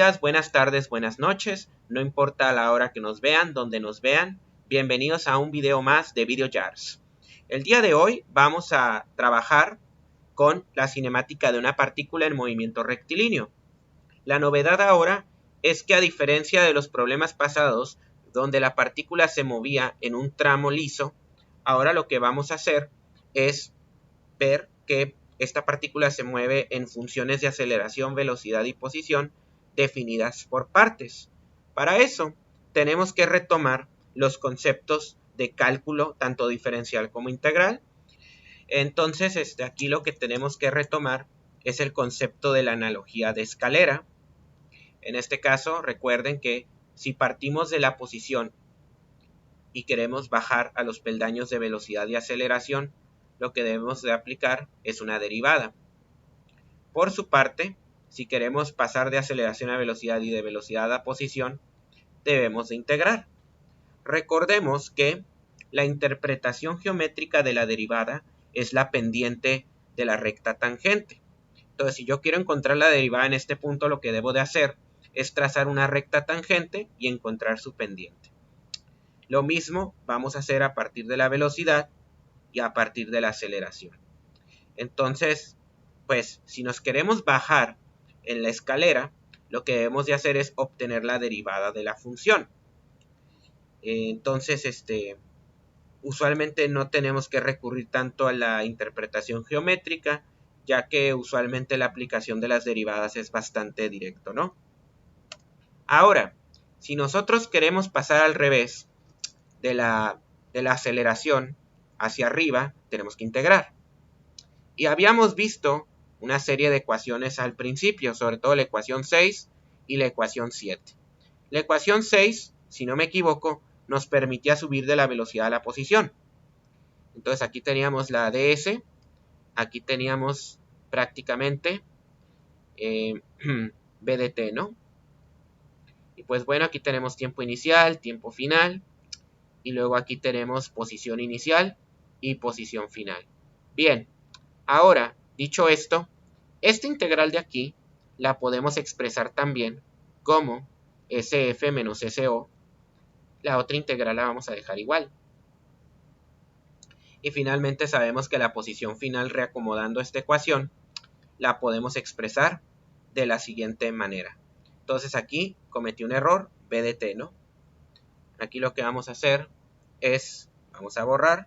días, buenas tardes, buenas noches, no importa la hora que nos vean, donde nos vean, bienvenidos a un video más de VideoJars. El día de hoy vamos a trabajar con la cinemática de una partícula en movimiento rectilíneo. La novedad ahora es que, a diferencia de los problemas pasados, donde la partícula se movía en un tramo liso, ahora lo que vamos a hacer es ver que esta partícula se mueve en funciones de aceleración, velocidad y posición definidas por partes. Para eso tenemos que retomar los conceptos de cálculo tanto diferencial como integral. Entonces, aquí lo que tenemos que retomar es el concepto de la analogía de escalera. En este caso, recuerden que si partimos de la posición y queremos bajar a los peldaños de velocidad y aceleración, lo que debemos de aplicar es una derivada. Por su parte, si queremos pasar de aceleración a velocidad y de velocidad a posición, debemos de integrar. Recordemos que la interpretación geométrica de la derivada es la pendiente de la recta tangente. Entonces, si yo quiero encontrar la derivada en este punto, lo que debo de hacer es trazar una recta tangente y encontrar su pendiente. Lo mismo vamos a hacer a partir de la velocidad y a partir de la aceleración. Entonces, pues si nos queremos bajar en la escalera, lo que debemos de hacer es obtener la derivada de la función. Entonces, usualmente no tenemos que recurrir tanto a la interpretación geométrica, ya que usualmente la aplicación de las derivadas es bastante directo, ¿no? Ahora, si nosotros queremos pasar al revés de la aceleración hacia arriba, tenemos que integrar. Y habíamos visto una serie de ecuaciones al principio, sobre todo la ecuación 6 y la ecuación 7. La ecuación 6, si no me equivoco, nos permitía subir de la velocidad a la posición. Entonces aquí teníamos la ds, aquí teníamos prácticamente b de t, ¿no? Y pues bueno, aquí tenemos tiempo inicial, tiempo final, y luego aquí tenemos posición inicial y posición final. Bien, ahora, dicho esto, esta integral de aquí la podemos expresar también como SF menos SO. La otra integral la vamos a dejar igual. Y finalmente sabemos que la posición final, reacomodando esta ecuación, la podemos expresar de la siguiente manera. Entonces aquí cometí un error, b de t, ¿no? Aquí lo que vamos a hacer es, vamos a borrar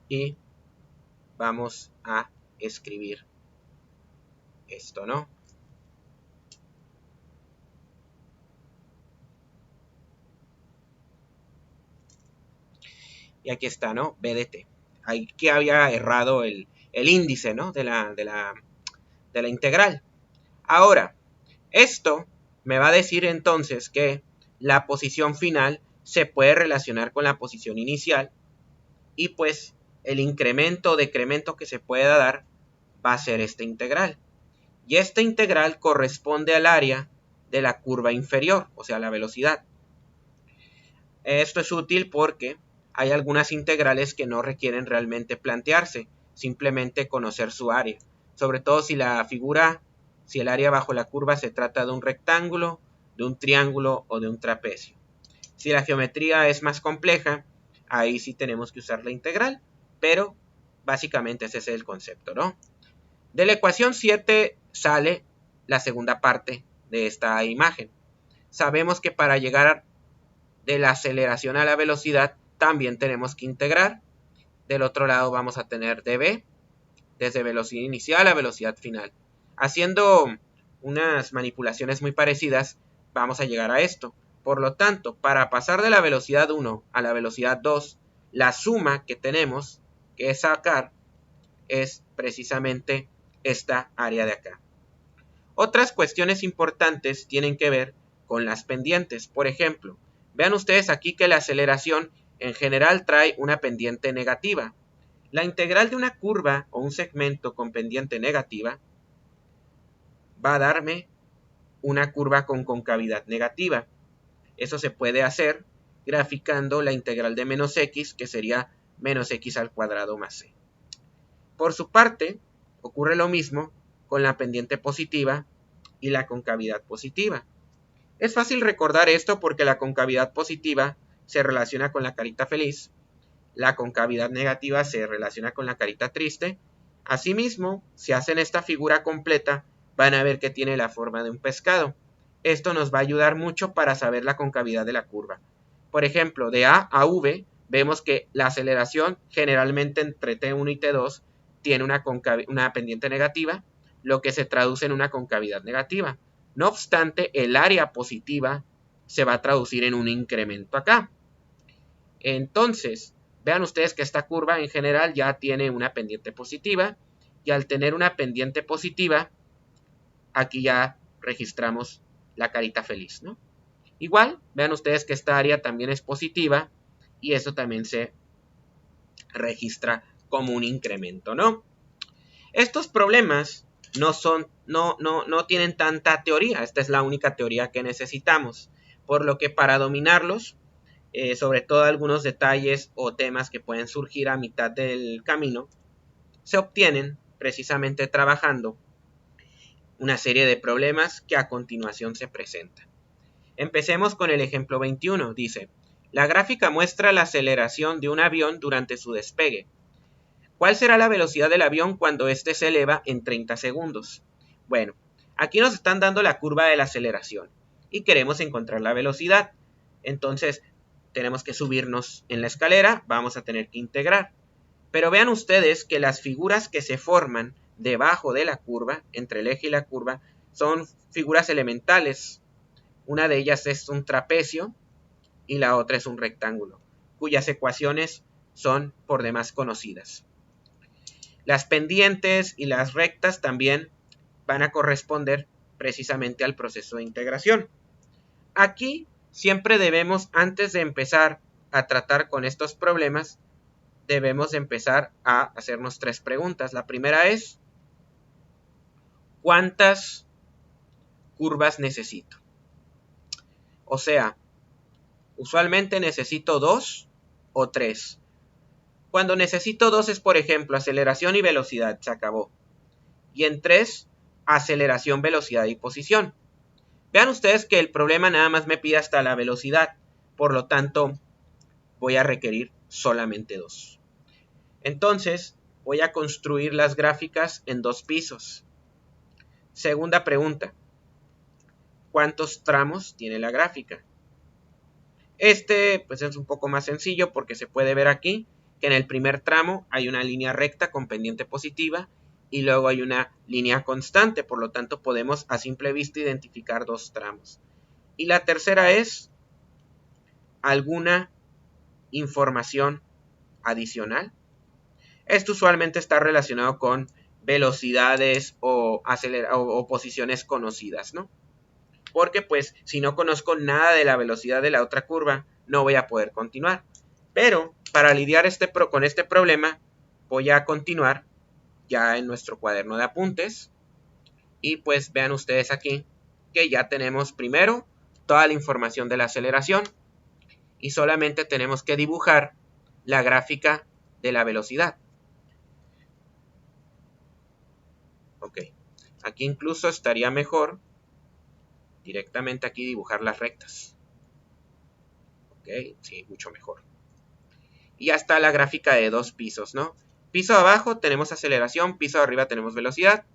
y vamos a escribir esto, ¿no? Y aquí está, ¿no? B de t. Aquí había errado el índice, ¿no? de la integral. Ahora, esto me va a decir entonces que la posición final se puede relacionar con la posición inicial y pues el incremento o decremento que se pueda dar va a ser esta integral. Y esta integral corresponde al área de la curva inferior, o sea, la velocidad. Esto es útil porque hay algunas integrales que no requieren realmente plantearse, simplemente conocer su área. Sobre todo si la figura, si el área bajo la curva se trata de un rectángulo, de un triángulo o de un trapecio. Si la geometría es más compleja, ahí sí tenemos que usar la integral, pero básicamente ese es el concepto, ¿no? De la ecuación 7 sale la segunda parte de esta imagen. Sabemos que para llegar de la aceleración a la velocidad también tenemos que integrar. Del otro lado vamos a tener dv, desde velocidad inicial a velocidad final. Haciendo unas manipulaciones muy parecidas, vamos a llegar a esto. Por lo tanto, para pasar de la velocidad 1 a la velocidad 2, la suma que tenemos que sacar es precisamente esta área de acá. Otras cuestiones importantes tienen que ver con las pendientes. Por ejemplo, vean ustedes aquí que la aceleración en general trae una pendiente negativa. La integral de una curva o un segmento con pendiente negativa va a darme una curva con concavidad negativa. Eso se puede hacer graficando la integral de menos x, que sería menos x al cuadrado más c. Por su parte, ocurre lo mismo con la pendiente positiva y la concavidad positiva. Es fácil recordar esto porque la concavidad positiva se relaciona con la carita feliz, la concavidad negativa se relaciona con la carita triste. Asimismo, si hacen esta figura completa, van a ver que tiene la forma de un pescado. Esto nos va a ayudar mucho para saber la concavidad de la curva. Por ejemplo, de A a V, vemos que la aceleración generalmente entre T1 y T2 tiene una pendiente negativa, lo que se traduce en una concavidad negativa. No obstante, el área positiva se va a traducir en un incremento acá. Entonces, vean ustedes que esta curva en general ya tiene una pendiente positiva, y al tener una pendiente positiva, aquí ya registramos la carita feliz, ¿no? Igual, vean ustedes que esta área también es positiva, y eso también se registra como un incremento, ¿no? Estos problemas no tienen tanta teoría. Esta es la única teoría que necesitamos, por lo que para dominarlos, sobre todo algunos detalles o temas que pueden surgir a mitad del camino, se obtienen precisamente trabajando una serie de problemas que a continuación se presentan. Empecemos con el ejemplo 21. Dice, la gráfica muestra la aceleración de un avión durante su despegue. ¿Cuál será la velocidad del avión cuando éste se eleva en 30 segundos? Bueno, aquí nos están dando la curva de la aceleración y queremos encontrar la velocidad. Entonces, tenemos que subirnos en la escalera, vamos a tener que integrar. Pero vean ustedes que las figuras que se forman debajo de la curva, entre el eje y la curva, son figuras elementales. Una de ellas es un trapecio y la otra es un rectángulo, cuyas ecuaciones son por demás conocidas. Las pendientes y las rectas también van a corresponder precisamente al proceso de integración. Aquí siempre debemos, antes de empezar a tratar con estos problemas, debemos empezar a hacernos 3 preguntas. La primera es, ¿cuántas curvas necesito? O sea, usualmente necesito 2 o 3. Cuando necesito 2 es, por ejemplo, aceleración y velocidad, se acabó. Y en 3, aceleración, velocidad y posición. Vean ustedes que el problema nada más me pide hasta la velocidad, por lo tanto, voy a requerir solamente 2. Entonces, voy a construir las gráficas en 2 pisos. Segunda pregunta, ¿cuántos tramos tiene la gráfica? Pues es un poco más sencillo porque se puede ver aquí que en el primer tramo hay una línea recta con pendiente positiva y luego hay una línea constante, por lo tanto podemos a simple vista identificar 2 tramos. Y la tercera es alguna información adicional. Esto usualmente está relacionado con velocidades o posiciones conocidas, ¿no? Porque pues si no conozco nada de la velocidad de la otra curva, no voy a poder continuar. Pero para lidiar con este problema, voy a continuar ya en nuestro cuaderno de apuntes. Y pues vean ustedes aquí que ya tenemos primero toda la información de la aceleración y solamente tenemos que dibujar la gráfica de la velocidad. Ok, aquí incluso estaría mejor directamente aquí dibujar las rectas. Ok, sí, mucho mejor. Y ya está la gráfica de 2 pisos, ¿no? Piso abajo tenemos aceleración, piso arriba tenemos velocidad.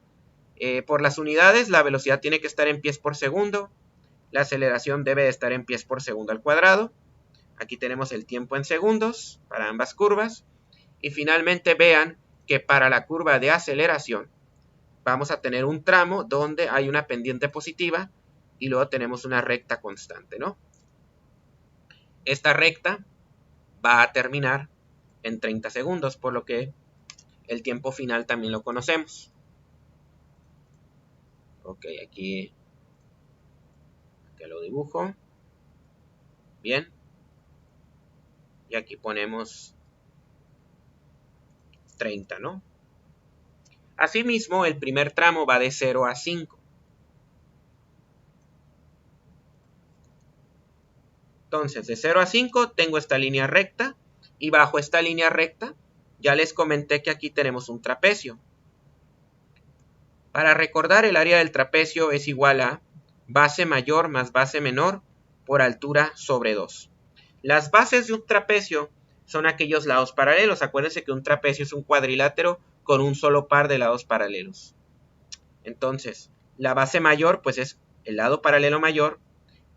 Por las unidades, la velocidad tiene que estar en pies por segundo. La aceleración debe de estar en pies por segundo al cuadrado. Aquí tenemos el tiempo en segundos para ambas curvas. Y finalmente vean que para la curva de aceleración vamos a tener un tramo donde hay una pendiente positiva y luego tenemos una recta constante, ¿no? Esta recta va a terminar en 30 segundos, por lo que el tiempo final también lo conocemos. Ok, aquí lo dibujo. Bien. Y aquí ponemos 30, ¿no? Asimismo, el primer tramo va de 0 a 5. Entonces, de 0 a 5 tengo esta línea recta y bajo esta línea recta ya les comenté que aquí tenemos un trapecio. Para recordar, el área del trapecio es igual a base mayor más base menor por altura sobre 2. Las bases de un trapecio son aquellos lados paralelos. Acuérdense que un trapecio es un cuadrilátero con un solo par de lados paralelos. Entonces, la base mayor pues es el lado paralelo mayor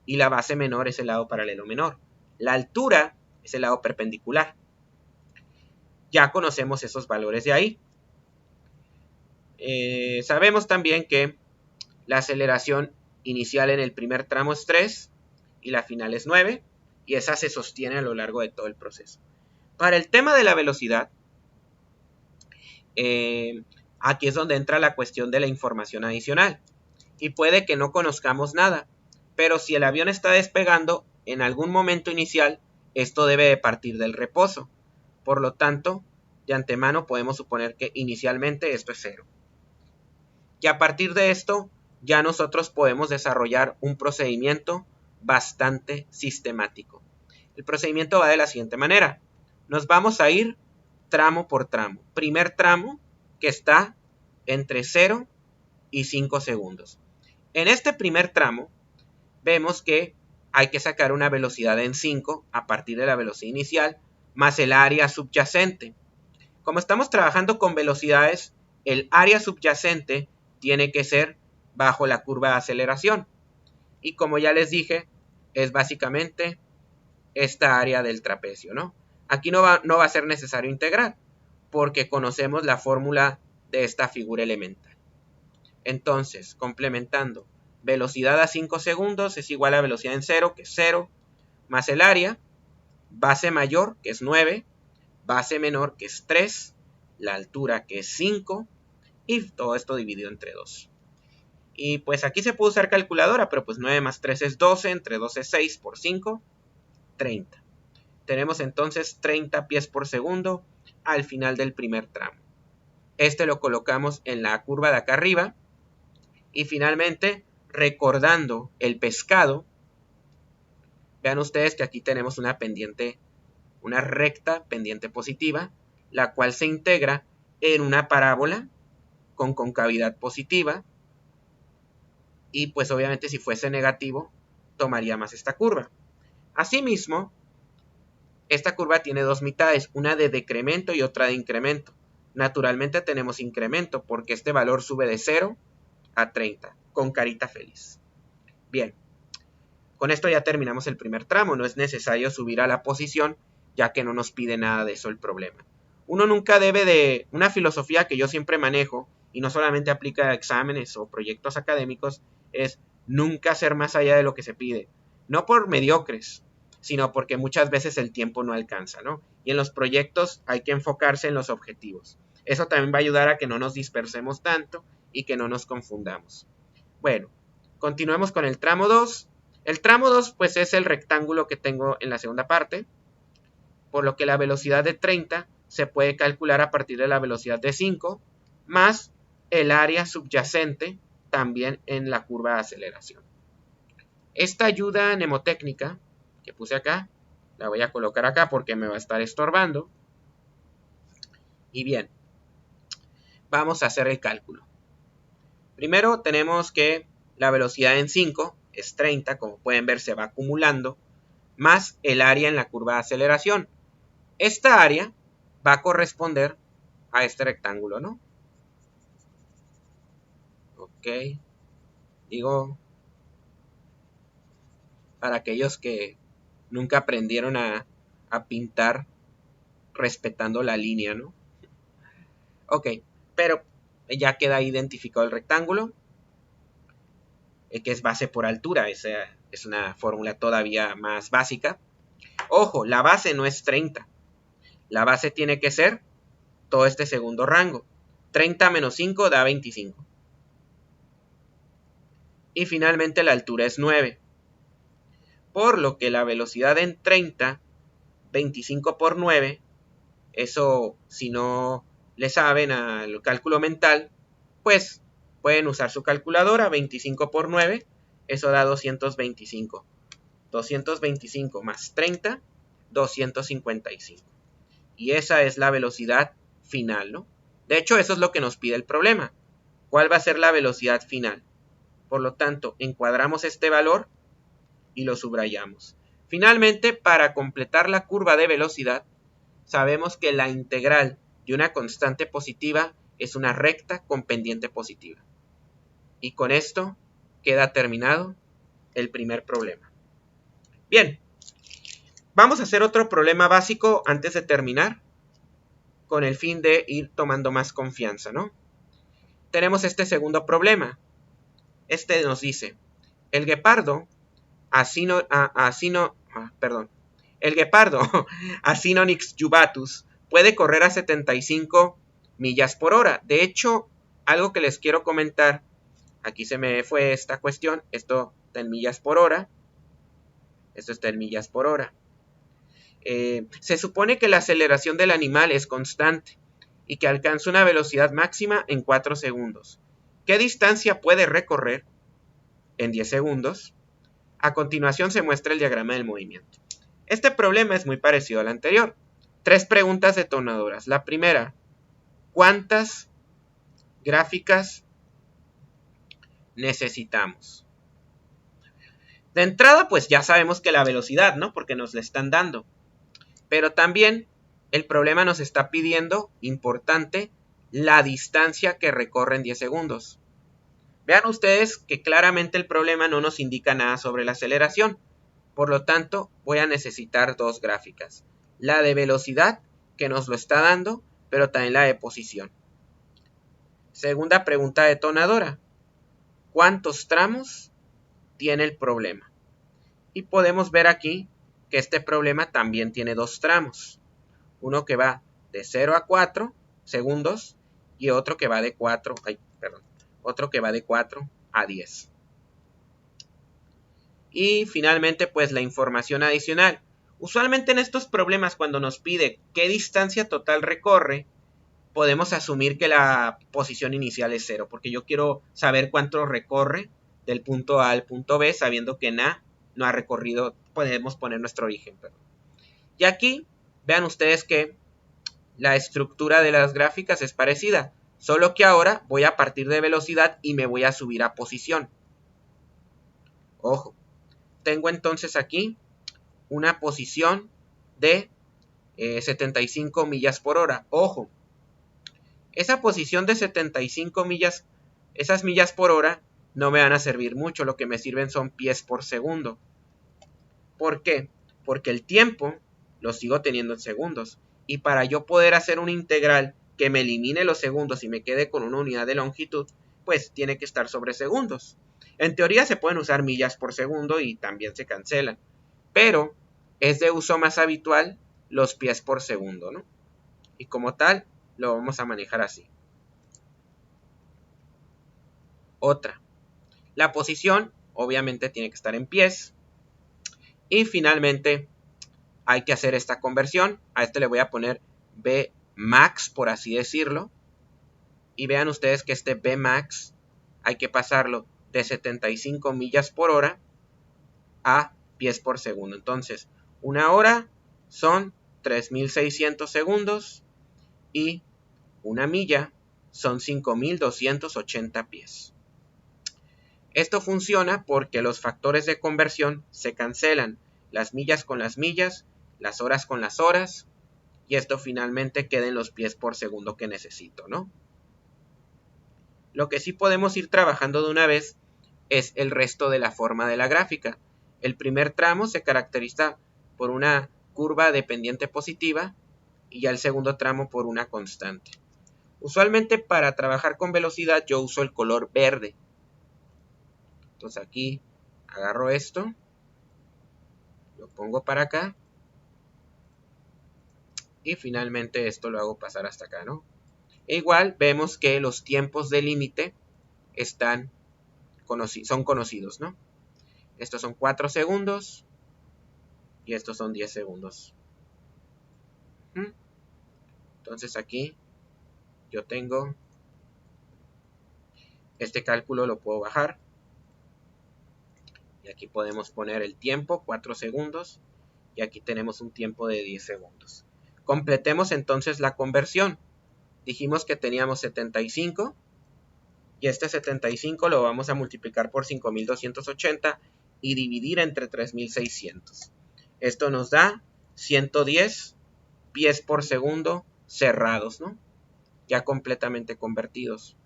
y la base menor es el lado paralelo menor. La altura es el lado perpendicular. Ya conocemos esos valores de ahí. Sabemos también que la aceleración inicial en el primer tramo es 3 y la final es 9 y esa se sostiene a lo largo de todo el proceso. Para el tema de la velocidad, aquí es donde entra la cuestión de la información adicional y puede que no conozcamos nada, pero si el avión está despegando en algún momento inicial, esto debe de partir del reposo. Por lo tanto, de antemano podemos suponer que inicialmente esto es 0. Y a partir de esto, ya nosotros podemos desarrollar un procedimiento bastante sistemático. El procedimiento va de la siguiente manera. Nos vamos a ir tramo por tramo. Primer tramo, que está entre 0 y 5 segundos. En este primer tramo, vemos que hay que sacar una velocidad en 5 a partir de la velocidad inicial, más el área subyacente. Como estamos trabajando con velocidades, el área subyacente tiene que ser bajo la curva de aceleración. Y como ya les dije, es básicamente esta área del trapecio, ¿no? Aquí no va a ser necesario integrar, porque conocemos la fórmula de esta figura elemental. Entonces, complementando, velocidad a 5 segundos es igual a velocidad en 0, que es 0, más el área, base mayor, que es 9, base menor, que es 3, la altura, que es 5, y todo esto dividido entre 2. Y pues aquí se puede usar calculadora, pero pues 9 más 3 es 12, entre 12 es 6 por 5, 30. Tenemos entonces 30 pies por segundo al final del primer tramo. Este lo colocamos en la curva de acá arriba. Y finalmente, recordando el pescado, vean ustedes que aquí tenemos una pendiente, una recta pendiente positiva, la cual se integra en una parábola con concavidad positiva. Y pues obviamente si fuese negativo, tomaría más esta curva. Asimismo, esta curva tiene dos mitades, una de decremento y otra de incremento. Naturalmente tenemos incremento porque este valor sube de 0 a 30, con carita feliz. Bien, con esto ya terminamos el primer tramo, no es necesario subir a la posición, ya que no nos pide nada de eso el problema. Uno nunca debe de, una filosofía que yo siempre manejo, y no solamente aplica a exámenes o proyectos académicos, es nunca hacer más allá de lo que se pide. No por mediocres, sino porque muchas veces el tiempo no alcanza, ¿no? Y en los proyectos hay que enfocarse en los objetivos. Eso también va a ayudar a que no nos dispersemos tanto y que no nos confundamos. Bueno, continuemos con el tramo 2. El tramo 2 pues es el rectángulo que tengo en la segunda parte, por lo que la velocidad de 30 se puede calcular a partir de la velocidad de 5 más el área subyacente también en la curva de aceleración. Esta ayuda mnemotécnica que puse acá, la voy a colocar acá porque me va a estar estorbando. Y bien, vamos a hacer el cálculo. Primero tenemos que la velocidad en 5 es 30, como pueden ver se va acumulando, más el área en la curva de aceleración. Esta área va a corresponder a este rectángulo, ¿no? Ok, digo, para aquellos que nunca aprendieron a pintar respetando la línea, ¿no? Ok, pero ya queda identificado el rectángulo, que es base por altura, esa es una fórmula todavía más básica. Ojo, la base no es 30, la base tiene que ser todo este segundo rango. 30 menos 5 da 25. Y finalmente la altura es 9. Por lo que la velocidad en 30, 25 por 9, eso si no le saben al cálculo mental, pues pueden usar su calculadora. 25 por 9, eso da 225. 225 más 30, 255. Y esa es la velocidad final, ¿no? De hecho, eso es lo que nos pide el problema. cuál va a ser la velocidad final. Por lo tanto, encuadramos este valor y lo subrayamos. Finalmente, para completar la curva de velocidad, sabemos que la integral de una constante positiva es una recta con pendiente positiva. Y con esto queda terminado el primer problema. Bien, vamos a hacer otro problema básico antes de terminar, con el fin de ir tomando más confianza, ¿no? Tenemos este segundo problema. Este nos dice, el guepardo Acinonyx jubatus puede correr a 75 millas por hora. De hecho, algo que les quiero comentar, aquí se me fue esta cuestión, esto está en millas por hora, esto está en millas por hora. Se supone que la aceleración del animal es constante y que alcanza una velocidad máxima en 4 segundos. ¿Qué distancia puede recorrer en 10 segundos? A continuación se muestra el diagrama del movimiento. Este problema es muy parecido al anterior. 3 preguntas detonadoras. La primera, ¿cuántas gráficas necesitamos? De entrada, pues ya sabemos que la velocidad, ¿no? Porque nos la están dando. Pero también el problema nos está pidiendo, importante, la distancia que recorre en 10 segundos. Vean ustedes que claramente el problema no nos indica nada sobre la aceleración. Por lo tanto, voy a necesitar 2 gráficas. La de velocidad, que nos lo está dando, pero también la de posición. Segunda pregunta detonadora. ¿Cuántos tramos tiene el problema? Y podemos ver aquí que este problema también tiene 2 tramos. Uno que va de 0 a 4 segundos y otro que va de 4 a 10. Y finalmente, pues la información adicional. Usualmente en estos problemas, cuando nos pide qué distancia total recorre, podemos asumir que la posición inicial es 0, porque yo quiero saber cuánto recorre del punto A al punto B, sabiendo que en A no ha recorrido, podemos poner nuestro origen. Y aquí, vean ustedes que la estructura de las gráficas es parecida, solo que ahora voy a partir de velocidad y me voy a subir a posición. Ojo, tengo entonces aquí una posición de 75 millas por hora. Ojo, esa posición de 75 millas, esas millas por hora no me van a servir mucho, lo que me sirven son pies por segundo. ¿Por qué? Porque el tiempo lo sigo teniendo en segundos. Y para yo poder hacer una integral que me elimine los segundos y me quede con una unidad de longitud, pues tiene que estar sobre segundos. En teoría se pueden usar millas por segundo y también se cancelan. Pero es de uso más habitual los pies por segundo, ¿no? Y como tal, lo vamos a manejar así. Otra. La posición, obviamente, tiene que estar en pies. Y finalmente, hay que hacer esta conversión. A este le voy a poner Bmax, por así decirlo. Y vean ustedes que este Bmax hay que pasarlo de 75 millas por hora a pies por segundo. Entonces, una hora son 3600 segundos y una milla son 5280 pies. Esto funciona porque los factores de conversión se cancelan, las millas con las millas, las horas con las horas, y esto finalmente queda en los pies por segundo que necesito, ¿no? Lo que sí podemos ir trabajando de una vez es el resto de la forma de la gráfica. El primer tramo se caracteriza por una curva de pendiente positiva y ya el segundo tramo por una constante. Usualmente para trabajar con velocidad yo uso el color verde. Entonces aquí agarro esto, lo pongo para acá y finalmente esto lo hago pasar hasta acá, ¿no? E igual vemos que los tiempos de límite son conocidos, ¿no? Estos son 4 segundos y estos son 10 segundos. Entonces aquí yo tengo este cálculo, lo puedo bajar. Y aquí podemos poner el tiempo, 4 segundos. Y aquí tenemos un tiempo de 10 segundos. Completemos entonces la conversión. Dijimos que teníamos 75 Y este 75 lo vamos a multiplicar por 5280 y dividir entre 3600. Esto nos da 110 pies por segundo cerrados, ¿no? Ya completamente convertidos.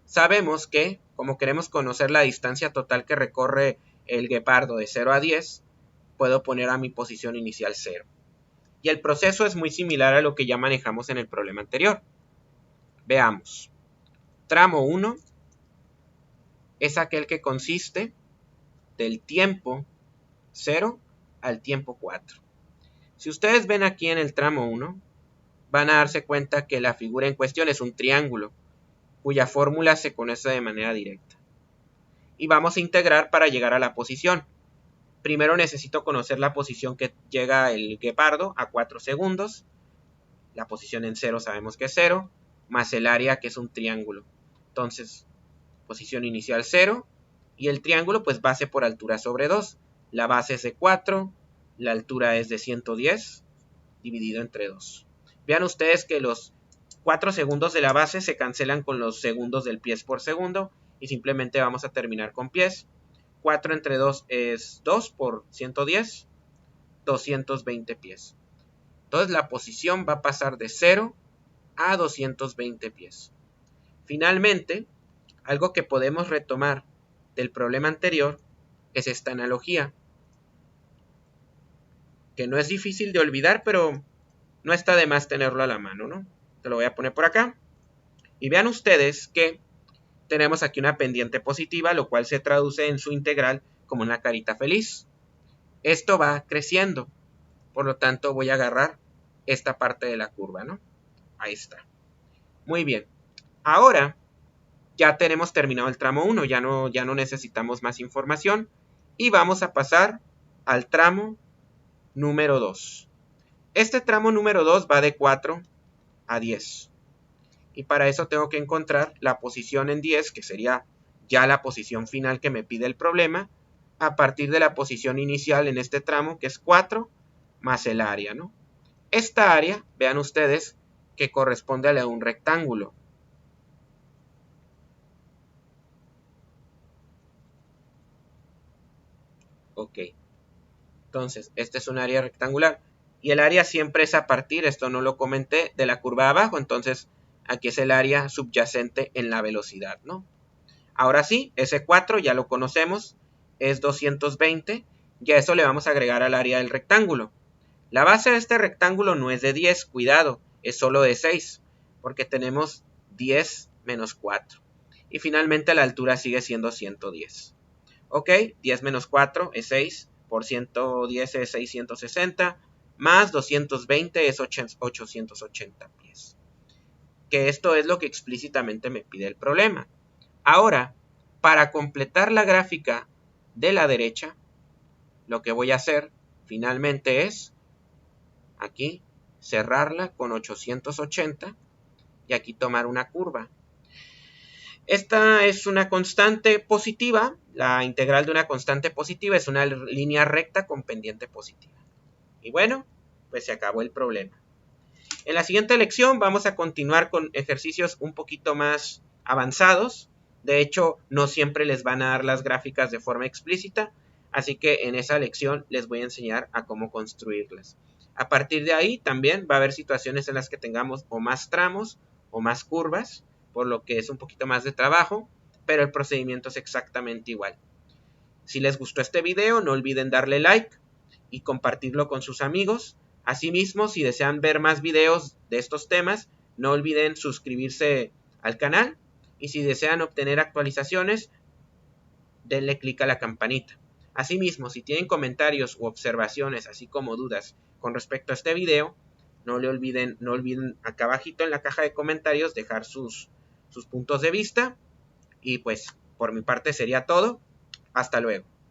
Sabemos que, como queremos conocer la distancia total que recorre el guepardo de 0 a 10, puedo poner a mi posición inicial 0. Y el proceso es muy similar a lo que ya manejamos en el problema anterior. Veamos. Tramo 1 es aquel que consiste del tiempo 0 al tiempo 4. Si ustedes ven aquí en el tramo 1, van a darse cuenta que la figura en cuestión es un triángulo, cuya fórmula se conoce de manera directa. Y vamos a integrar para llegar a la posición. Primero necesito conocer la posición que llega el guepardo a 4 segundos. La posición en 0 sabemos que es 0, más el área que es un triángulo. Entonces, posición inicial 0, y el triángulo pues base por altura sobre 2. La base es de 4, la altura es de 110, dividido entre 2. Vean ustedes que los 4 segundos de la base se cancelan con los segundos del pies por segundo, y simplemente vamos a terminar con pies. 4 entre 2 es 2 por 110, 220 pies. Entonces la posición va a pasar de 0 a 220 pies. Finalmente, algo que podemos retomar del problema anterior es esta analogía, que no es difícil de olvidar, pero no está de más tenerlo a la mano, ¿no? Te lo voy a poner por acá. Y vean ustedes que tenemos aquí una pendiente positiva, lo cual se traduce en su integral como una carita feliz. Esto va creciendo, por lo tanto voy a agarrar esta parte de la curva, ¿no? Ahí está. Muy bien. Ahora ya tenemos terminado el tramo 1, ya no necesitamos más información y vamos a pasar al tramo número 2. Este tramo número 2 va de 4 a 10. Y para eso tengo que encontrar la posición en 10, que sería ya la posición final que me pide el problema, a partir de la posición inicial en este tramo, que es 4, más el área, ¿no? Esta área, vean ustedes, que corresponde a un rectángulo. Ok. Entonces, este es un área rectangular. Y el área siempre es a partir, esto no lo comenté, de la curva de abajo. Entonces, aquí es el área subyacente en la velocidad, ¿no? Ahora sí, ese 4 ya lo conocemos, es 220. Y a eso le vamos a agregar al área del rectángulo. La base de este rectángulo no es de 10, cuidado, es solo de 6, porque tenemos 10 menos 4. Y finalmente la altura sigue siendo 110. Ok, 10 menos 4 es 6, por 110 es 660, más 220 es 880 pies. Que esto es lo que explícitamente me pide el problema. Ahora, para completar la gráfica de la derecha, lo que voy a hacer finalmente es, aquí, cerrarla con 880 y aquí tomar una curva. Esta es una constante positiva, la integral de una constante positiva es una línea recta con pendiente positiva. Y bueno, pues se acabó el problema. En la siguiente lección vamos a continuar con ejercicios un poquito más avanzados. De hecho, no siempre les van a dar las gráficas de forma explícita, así que en esa lección les voy a enseñar a cómo construirlas. A partir de ahí también va a haber situaciones en las que tengamos o más tramos o más curvas, por lo que es un poquito más de trabajo, pero el procedimiento es exactamente igual. Si les gustó este video, no olviden darle like y compartirlo con sus amigos. Asimismo, si desean ver más videos de estos temas, no olviden suscribirse al canal y si desean obtener actualizaciones, denle clic a la campanita. Asimismo, si tienen comentarios u observaciones, así como dudas con respecto a este video, no olviden acá abajito en la caja de comentarios dejar sus puntos de vista. Y pues, por mi parte sería todo. Hasta luego.